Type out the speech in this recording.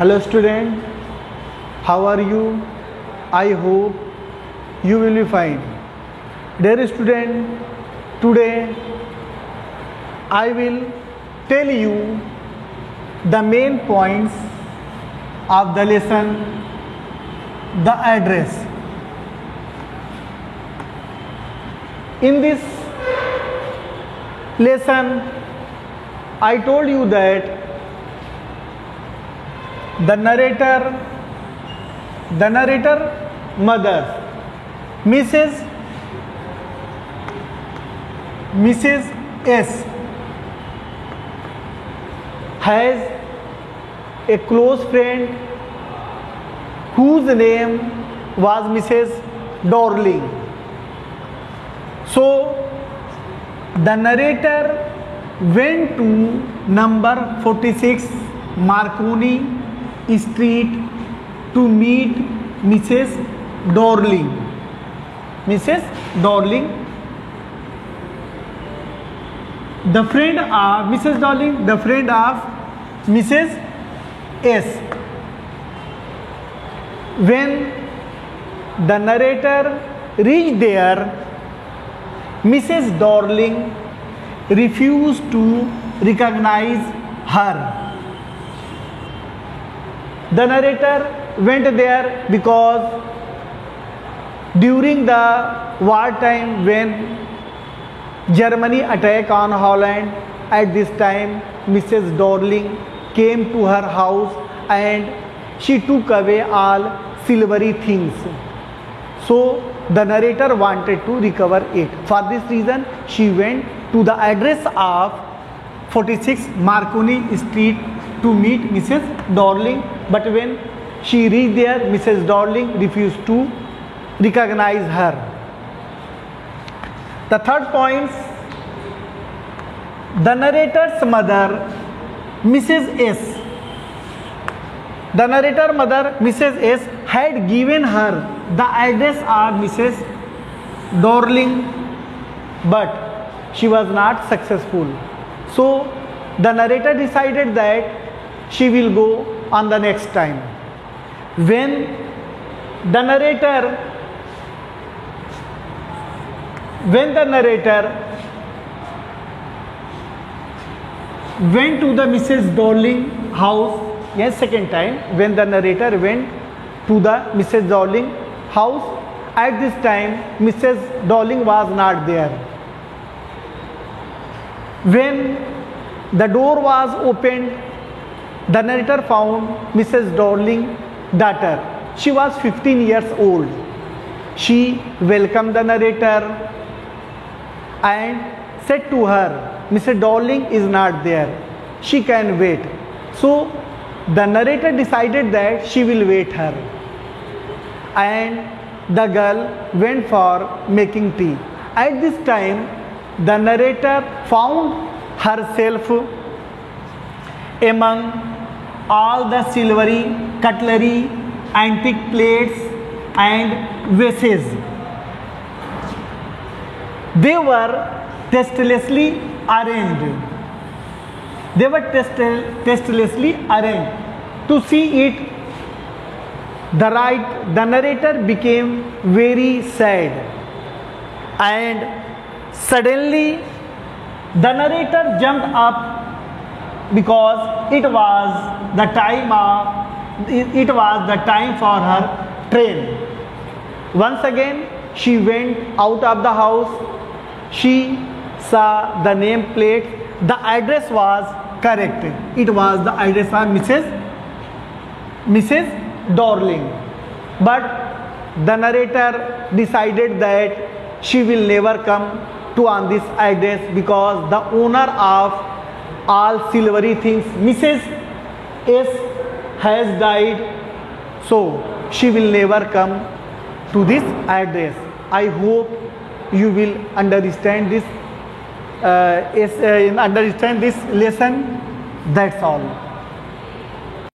Hello student, how are you? I hope you will be fine. Dear student, today I will tell you the main points of the lesson, the address. In this lesson, I told you that the narrator mother, Mrs. S, has a close friend whose name was Mrs. Dorling. So the narrator went to number 46 Marconi Street to meet Mrs. Dorling. Mrs. Dorling, the friend of Mrs. Dorling, the friend of Mrs. S. When the narrator reached there, Mrs. Dorling refused to recognize her. The narrator went there because during the wartime when Germany attacked on Holland, at this time Mrs. Dorling came to her house and she took away all silvery things. So the narrator wanted to recover it. For this reason, she went to the address of 46 Marconi Street to meet Mrs. Dorling. But when she reached there, Mrs. Dorling refused to recognize her. The third point, the narrator's mother, Mrs. S. The narrator mother, Mrs. S, had given her the address of Mrs. Dorling, but she was not successful. So the narrator decided that she will go on the next time. When the narrator went to the Mrs. Dorling house, yes, second time, when the narrator went to the Mrs. Dorling house, at this time Mrs. Dorling was not there. When the door was opened, the narrator found Mrs. Dorling's daughter. She was 15 years old. She welcomed the narrator and said to her, Mrs. Dorling is not there. She can wait. So the narrator decided that she will wait her. And the girl went for making tea. At this time, the narrator found herself among all the silvery cutlery, antique plates and vases. They were tastelessly arranged. To see it, the narrator became very sad, and suddenly the narrator jumped up because it was the time for her train. Once again she went out of the house. She saw the name plate. The address was correct. It was the address of Mrs. Dorling. But the narrator decided that she will never come to on this address because the owner of all silvery things, Mrs. S, has died. So she will never come to this address. I hope you will understand this lesson. That's all.